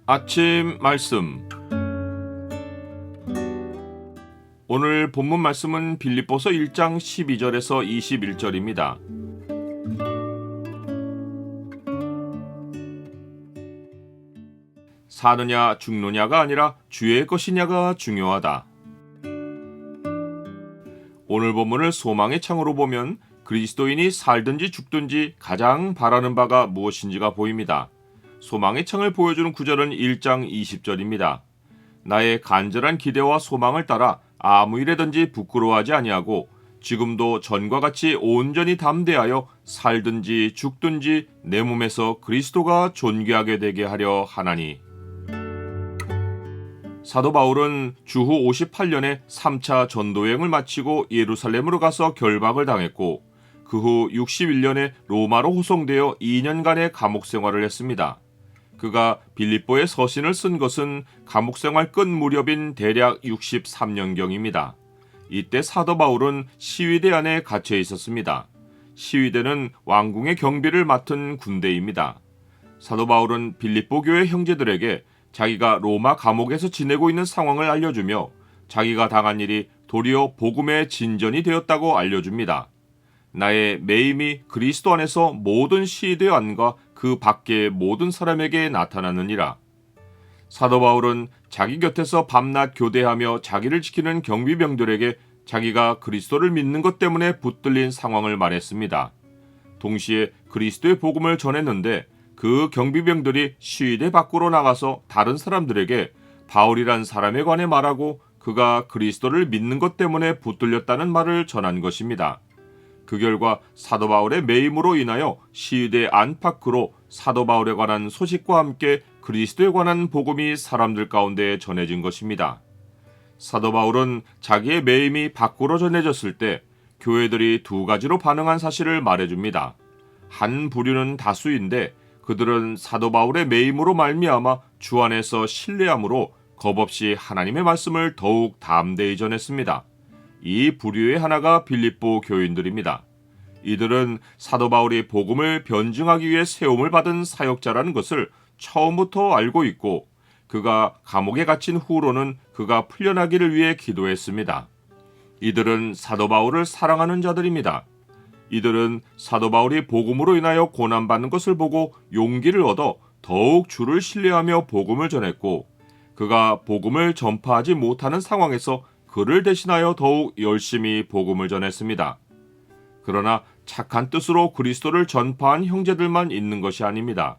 아침 말씀. 오늘 본문 말씀은 빌립보서 1장 12절에서 21절입니다. 사느냐 죽느냐가 아니라 주의 것이냐가 중요하다. 오늘 본문을 소망의 창으로 보면 그리스도인이 살든지 죽든지 가장 바라는 바가 무엇인지가 보입니다. 소망의 창을 보여주는 구절은 1장 20절입니다. 나의 간절한 기대와 소망을 따라 아무 일에든지 부끄러워하지 아니하고 지금도 전과 같이 온전히 담대하여 살든지 죽든지 내 몸에서 그리스도가 존귀하게 되게 하려 하나니. 사도 바울은 주후 58년에 3차 전도여행을 마치고 예루살렘으로 가서 결박을 당했고 그 후 61년에 로마로 호송되어 2년간의 감옥 생활을 했습니다. 그가 빌립보에 서신을 쓴 것은 감옥 생활 끝 무렵인 대략 63년경입니다. 이때 사도 바울은 시위대 안에 갇혀 있었습니다. 시위대는 왕궁의 경비를 맡은 군대입니다. 사도 바울은 빌립보 교회 형제들에게 자기가 로마 감옥에서 지내고 있는 상황을 알려주며 자기가 당한 일이 도리어 복음의 진전이 되었다고 알려줍니다. 나의 매임이 그리스도 안에서 모든 시위대 안과 그 밖의 모든 사람에게 나타나느니라. 사도 바울은 자기 곁에서 밤낮 교대하며 자기를 지키는 경비병들에게 자기가 그리스도를 믿는 것 때문에 붙들린 상황을 말했습니다. 동시에 그리스도의 복음을 전했는데 그 경비병들이 시위대 밖으로 나가서 다른 사람들에게 바울이란 사람에 관해 말하고 그가 그리스도를 믿는 것 때문에 붙들렸다는 말을 전한 것입니다. 그 결과 사도 바울의 매임으로 인하여 시위대 안팎으로 사도 바울에 관한 소식과 함께 그리스도에 관한 복음이 사람들 가운데 전해진 것입니다. 사도 바울은 자기의 매임이 밖으로 전해졌을 때 교회들이 두 가지로 반응한 사실을 말해줍니다. 한 부류는 다수인데 그들은 사도 바울의 매임으로 말미암아 주 안에서 신뢰함으로 겁없이 하나님의 말씀을 더욱 담대히 전했습니다. 이 부류의 하나가 빌립보 교인들입니다. 이들은 사도 바울이 복음을 변증하기 위해 세움을 받은 사역자라는 것을 처음부터 알고 있고 그가 감옥에 갇힌 후로는 그가 풀려나기를 위해 기도했습니다. 이들은 사도 바울을 사랑하는 자들입니다. 이들은 사도 바울이 복음으로 인하여 고난받는 것을 보고 용기를 얻어 더욱 주를 신뢰하며 복음을 전했고 그가 복음을 전파하지 못하는 상황에서 그를 대신하여 더욱 열심히 복음을 전했습니다. 그러나 착한 뜻으로 그리스도를 전파한 형제들만 있는 것이 아닙니다.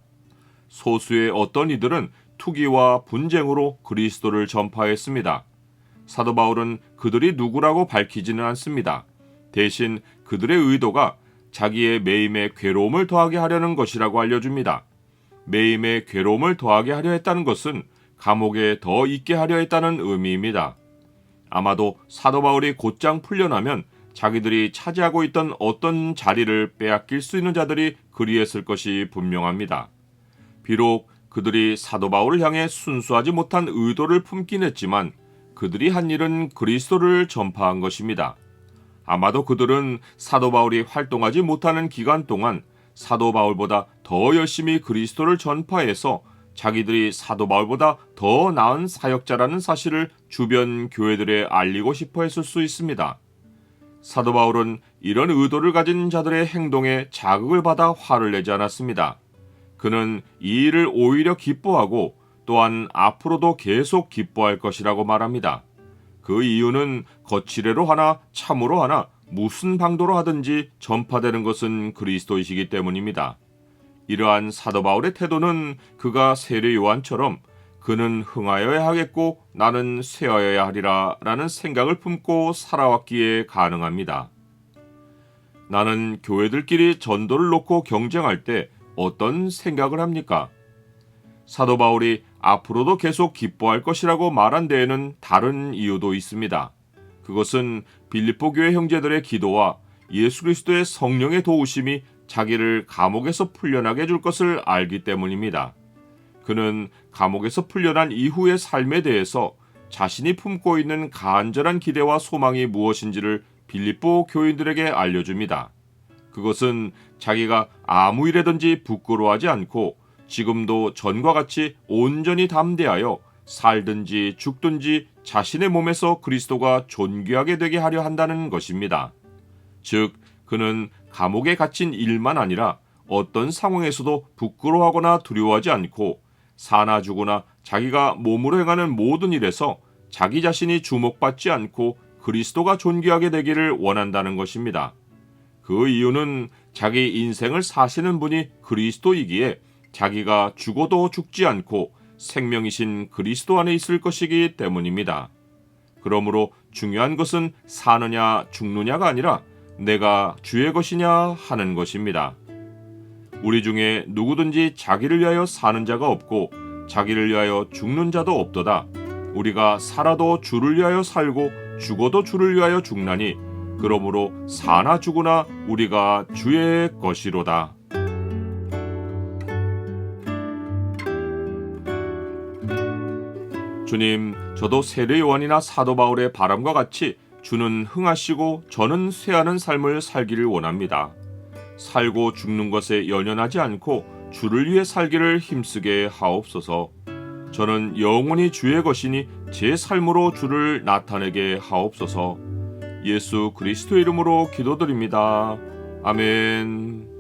소수의 어떤 이들은 투기와 분쟁으로 그리스도를 전파했습니다. 사도 바울은 그들이 누구라고 밝히지는 않습니다. 대신 그들의 의도가 자기의 매임에 괴로움을 더하게 하려는 것이라고 알려줍니다. 매임에 괴로움을 더하게 하려 했다는 것은 감옥에 더 있게 하려 했다는 의미입니다. 아마도 사도 바울이 곧장 풀려나면 자기들이 차지하고 있던 어떤 자리를 빼앗길 수 있는 자들이 그리했을 것이 분명합니다. 비록 그들이 사도 바울을 향해 순수하지 못한 의도를 품긴 했지만 그들이 한 일은 그리스도를 전파한 것입니다. 아마도 그들은 사도 바울이 활동하지 못하는 기간 동안 사도 바울보다 더 열심히 그리스도를 전파해서 자기들이 사도 바울보다 더 나은 사역자라는 사실을 주변 교회들에 알리고 싶어 했을 수 있습니다. 사도 바울은 이런 의도를 가진 자들의 행동에 자극을 받아 화를 내지 않았습니다. 그는 이 일을 오히려 기뻐하고 또한 앞으로도 계속 기뻐할 것이라고 말합니다. 그 이유는 거칠애로 하나 참으로 하나 무슨 방도로 하든지 전파되는 것은 그리스도이시기 때문입니다. 이러한 사도 바울의 태도는 그가 세례 요한처럼 그는 흥하여야 하겠고 나는 쇠하여야 하리라 라는 생각을 품고 살아왔기에 가능합니다. 나는 교회들끼리 전도를 놓고 경쟁할 때 어떤 생각을 합니까? 사도 바울이 앞으로도 계속 기뻐할 것이라고 말한 데에는 다른 이유도 있습니다. 그것은 빌립보 교회 형제들의 기도와 예수 그리스도의 성령의 도우심이 자기를 감옥에서 풀려나게 해줄 것을 알기 때문입니다. 그는 감옥에서 풀려난 이후의 삶에 대해서 자신이 품고 있는 간절한 기대와 소망이 무엇인지를 빌립보 교인들에게 알려줍니다. 그것은 자기가 아무 일에든지 부끄러워하지 않고 지금도 전과 같이 온전히 담대하여 살든지 죽든지 자신의 몸에서 그리스도가 존귀하게 되게 하려 한다는 것입니다. 즉, 그는 감옥에 갇힌 일만 아니라 어떤 상황에서도 부끄러워하거나 두려워하지 않고 사나 죽으나 자기가 몸으로 행하는 모든 일에서 자기 자신이 주목받지 않고 그리스도가 존귀하게 되기를 원한다는 것입니다. 그 이유는 자기 인생을 사시는 분이 그리스도이기에 자기가 죽어도 죽지 않고 생명이신 그리스도 안에 있을 것이기 때문입니다. 그러므로 중요한 것은 사느냐 죽느냐가 아니라 내가 주의 것이냐 하는 것입니다. 우리 중에 누구든지 자기를 위하여 사는 자가 없고 자기를 위하여 죽는 자도 없도다. 우리가 살아도 주를 위하여 살고 죽어도 주를 위하여 죽나니 그러므로 사나 죽으나 우리가 주의 것이로다. 주님, 저도 세례 요한이나 사도 바울의 바람과 같이 주는 흥하시고 저는 쇠하는 삶을 살기를 원합니다. 살고 죽는 것에 연연하지 않고 주를 위해 살기를 힘쓰게 하옵소서. 저는 영원히 주의 것이니 제 삶으로 주를 나타내게 하옵소서. 예수 그리스도 이름으로 기도드립니다. 아멘.